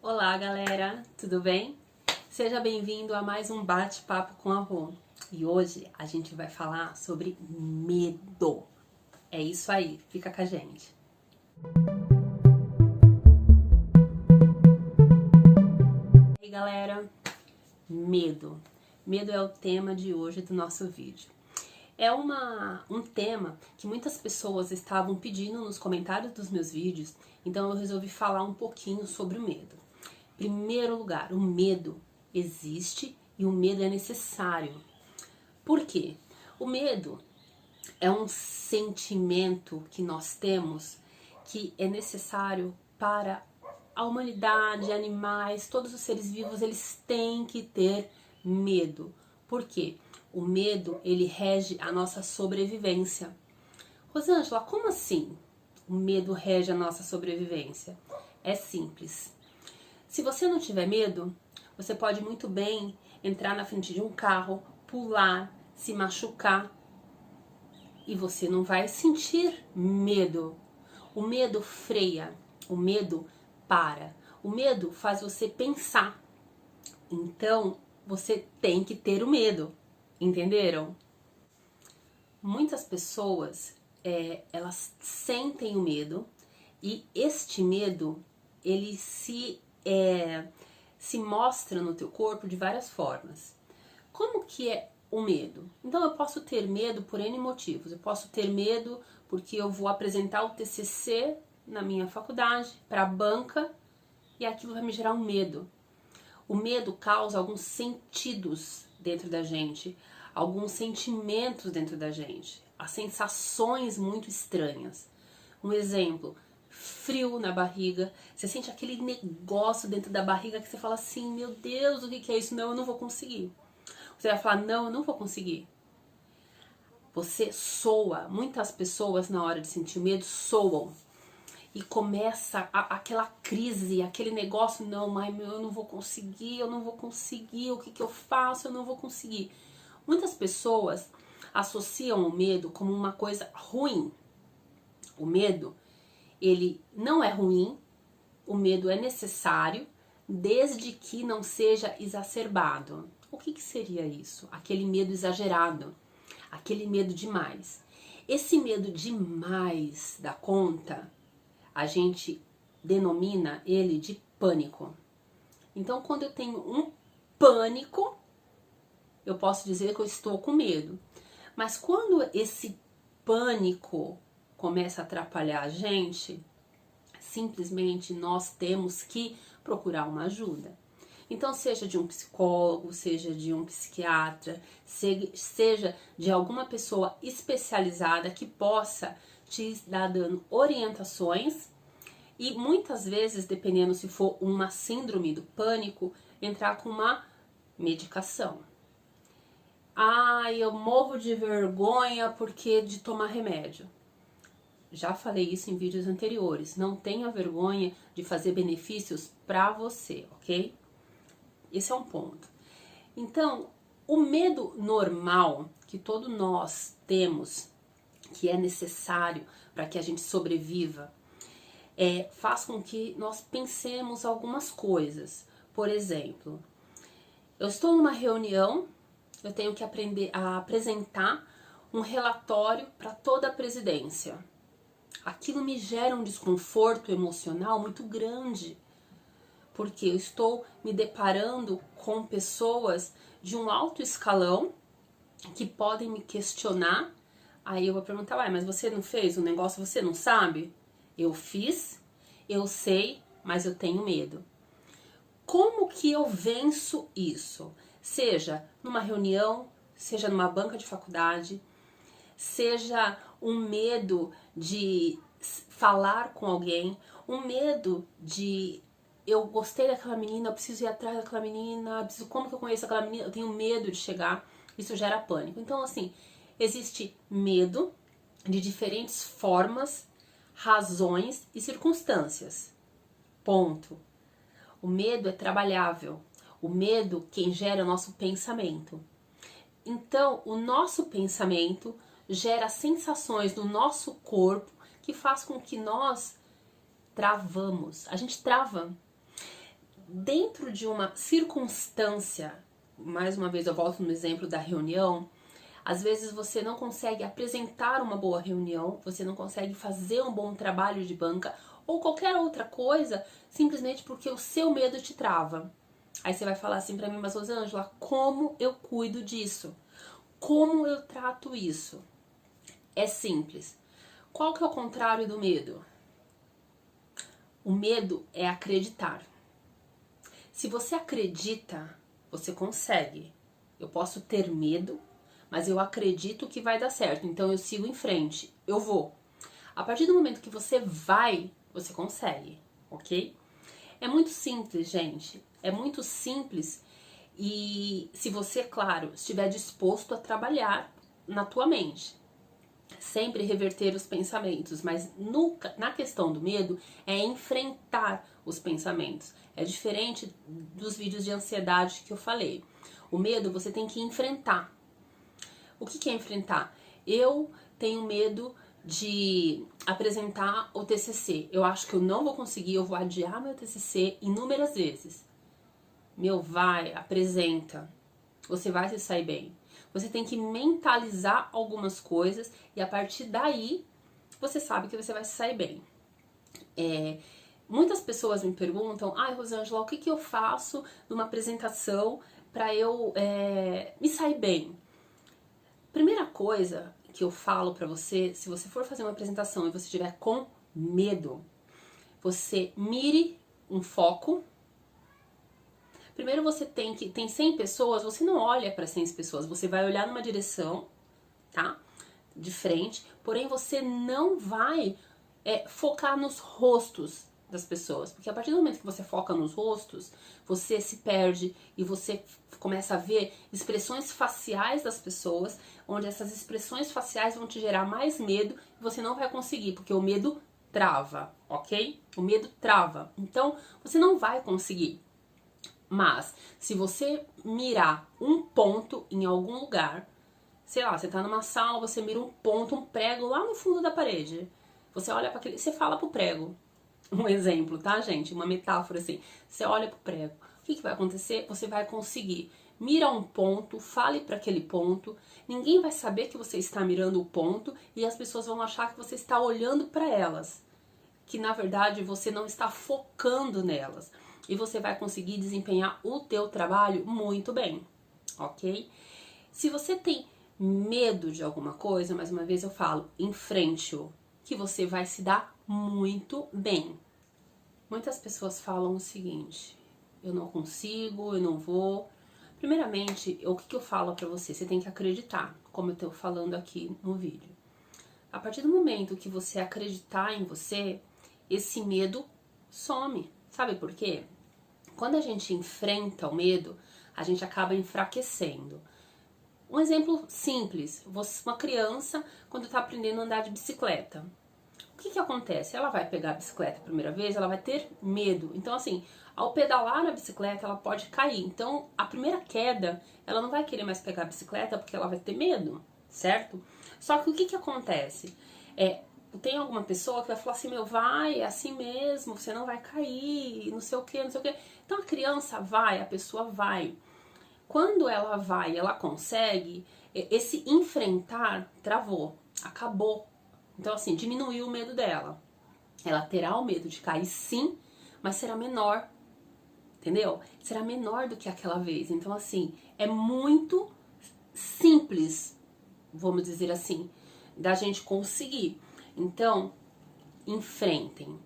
Olá, galera, tudo bem? Seja bem-vindo a mais um bate-papo com a Rô. E hoje a gente vai falar sobre medo. É isso aí, fica com a gente. E aí, galera, medo. Medo é o tema de hoje do nosso vídeo. É um tema que muitas pessoas estavam pedindo nos comentários dos meus vídeos, então eu resolvi falar um pouquinho sobre o medo. Primeiro lugar, o medo existe e o medo é necessário. Por quê? O medo é um sentimento que nós temos que é necessário para a humanidade, animais, todos os seres vivos, eles têm que ter medo. Por quê? O medo, ele rege a nossa sobrevivência. Rosângela, como assim o medo rege a nossa sobrevivência? É simples. Se você não tiver medo, você pode muito bem entrar na frente de um carro, pular, se machucar e você não vai sentir medo. O medo freia, o medo para, o medo faz você pensar. Então, você tem que ter o medo, entenderam? Muitas pessoas, elas sentem o medo e este medo, ele se mostra no teu corpo de várias formas. Como que é o medo? Então eu posso ter medo por N motivos. Eu posso ter medo porque eu vou apresentar o TCC na minha faculdade, para a banca, e aquilo vai me gerar um medo. O medo causa alguns sentidos dentro da gente, alguns sentimentos dentro da gente, as sensações muito estranhas. Um exemplo, frio na barriga, você sente aquele negócio dentro da barriga que você fala assim, meu Deus, o que é isso? Não, eu não vou conseguir. Você vai falar, não, eu não vou conseguir. Você soa, muitas pessoas na hora de sentir medo soam. E começa aquela crise, aquele negócio, não, mas eu não vou conseguir, o que eu faço, eu não vou conseguir. Muitas pessoas associam o medo como uma coisa ruim. O medo, ele não é ruim, o medo é necessário, desde que não seja exacerbado. O que seria isso? Aquele medo exagerado, aquele medo demais. Esse medo demais da conta, a gente denomina ele de pânico. Então, quando eu tenho um pânico, eu posso dizer que eu estou com medo. Mas quando esse pânico começa a atrapalhar a gente, simplesmente nós temos que procurar uma ajuda. Então, seja de um psicólogo, seja de um psiquiatra, seja de alguma pessoa especializada que possa te dar dando orientações e muitas vezes, dependendo se for uma síndrome do pânico, entrar com uma medicação. Eu morro de vergonha porque de tomar remédio. Já falei isso em vídeos anteriores. Não tenha vergonha de fazer benefícios para você, ok? Esse é um ponto. Então, o medo normal que todos nós temos, que é necessário para que a gente sobreviva, faz com que nós pensemos algumas coisas. Por exemplo, eu estou numa reunião, eu tenho que aprender a apresentar um relatório para toda a presidência. Aquilo me gera um desconforto emocional muito grande, porque eu estou me deparando com pessoas de um alto escalão que podem me questionar. Aí eu vou perguntar, mas você não fez o negócio, você não sabe? Eu fiz, eu sei, mas eu tenho medo. Como que eu venço isso? Seja numa reunião, seja numa banca de faculdade, seja um medo de falar com alguém, um medo de eu gostei daquela menina, eu preciso ir atrás daquela menina, como que eu conheço aquela menina? Eu tenho medo de chegar, isso gera pânico. Então, assim, existe medo de diferentes formas, razões e circunstâncias. Ponto. O medo é trabalhável. O medo, quem gera é o nosso pensamento. Então, o nosso pensamento gera sensações no nosso corpo que faz com que nós travamos. A gente trava. dentro de uma circunstância, mais uma vez eu volto no exemplo da reunião, às vezes você não consegue apresentar uma boa reunião, você não consegue fazer um bom trabalho de banca ou qualquer outra coisa, simplesmente porque o seu medo te trava. Aí você vai falar assim pra mim, mas Rosângela, como eu cuido disso? Como eu trato isso? É simples. Qual que é o contrário do medo? O medo é acreditar. Se você acredita, você consegue. Eu posso ter medo, mas eu acredito que vai dar certo, então eu sigo em frente, eu vou. A partir do momento que você vai, você consegue, ok? É muito simples, gente, é muito simples e se você, claro, estiver disposto a trabalhar na tua mente, sempre reverter os pensamentos, mas na questão do medo é enfrentar os pensamentos. É diferente dos vídeos de ansiedade que eu falei. O medo você tem que enfrentar. O que é enfrentar? Eu tenho medo de apresentar o TCC. Eu acho que eu não vou conseguir, eu vou adiar meu TCC inúmeras vezes. Vai, apresenta. Você vai se sair bem. Você tem que mentalizar algumas coisas e a partir daí você sabe que você vai se sair bem. Muitas pessoas me perguntam, Rosângela, o que eu faço numa apresentação para eu me sair bem? Primeira coisa que eu falo pra você, se você for fazer uma apresentação e você estiver com medo, você mire um foco. Primeiro você tem 100 pessoas, você não olha para 100 pessoas, você vai olhar numa direção, tá? De frente, porém você não vai focar nos rostos das pessoas, porque a partir do momento que você foca nos rostos, você se perde e você começa a ver expressões faciais das pessoas, onde essas expressões faciais vão te gerar mais medo e você não vai conseguir, porque o medo trava, ok? O medo trava, então você não vai conseguir. Mas, se você mirar um ponto em algum lugar, sei lá, você tá numa sala, você mira um ponto, um prego lá no fundo da parede, você olha para aquele, você fala pro prego. Um exemplo, tá, gente? Uma metáfora assim. Você olha pro prego. O que vai acontecer? Você vai conseguir. Mira um ponto, fale para aquele ponto. Ninguém vai saber que você está mirando o ponto e as pessoas vão achar que você está olhando para elas. Que na verdade você não está focando nelas. E você vai conseguir desempenhar o teu trabalho muito bem, ok? Se você tem medo de alguma coisa, mais uma vez eu falo, enfrente-o, que você vai se dar muito bem. Muitas pessoas falam o seguinte, eu não consigo, eu não vou. Primeiramente, o que eu falo pra você? Você tem que acreditar, como eu tô falando aqui no vídeo. A partir do momento que você acreditar em você, esse medo some. Sabe por quê? Quando a gente enfrenta o medo, a gente acaba enfraquecendo. Um exemplo simples, uma criança quando está aprendendo a andar de bicicleta. O que acontece? Ela vai pegar a bicicleta a primeira vez, ela vai ter medo. Então assim, ao pedalar na bicicleta ela pode cair. Então a primeira queda, ela não vai querer mais pegar a bicicleta porque ela vai ter medo, certo? Só que o que acontece? Tem alguma pessoa que vai falar assim, vai, é assim mesmo, você não vai cair, não sei o que, não sei o que. Então a criança vai, a pessoa vai. Quando ela vai, ela consegue, esse enfrentar travou, acabou. Então assim, diminuiu o medo dela. Ela terá o medo de cair sim, mas será menor, entendeu? Será menor do que aquela vez. Então assim, é muito simples, vamos dizer assim, da gente conseguir. Então, enfrentem.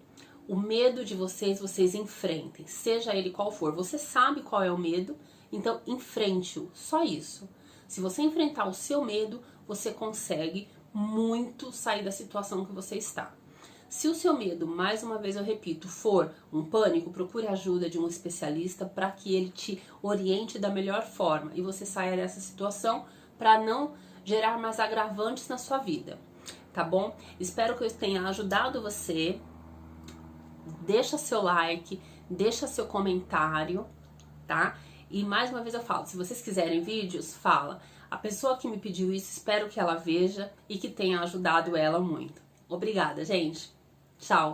O medo de vocês enfrentem, seja ele qual for. Você sabe qual é o medo, então enfrente-o, só isso. Se você enfrentar o seu medo, você consegue muito sair da situação que você está. Se o seu medo, mais uma vez eu repito, for um pânico, procure a ajuda de um especialista para que ele te oriente da melhor forma e você saia dessa situação para não gerar mais agravantes na sua vida. Tá bom? Espero que eu tenha ajudado você. Deixa seu like, deixa seu comentário, tá? E mais uma vez eu falo, se vocês quiserem vídeos, fala. A pessoa que me pediu isso, espero que ela veja e que tenha ajudado ela muito. Obrigada, gente. Tchau.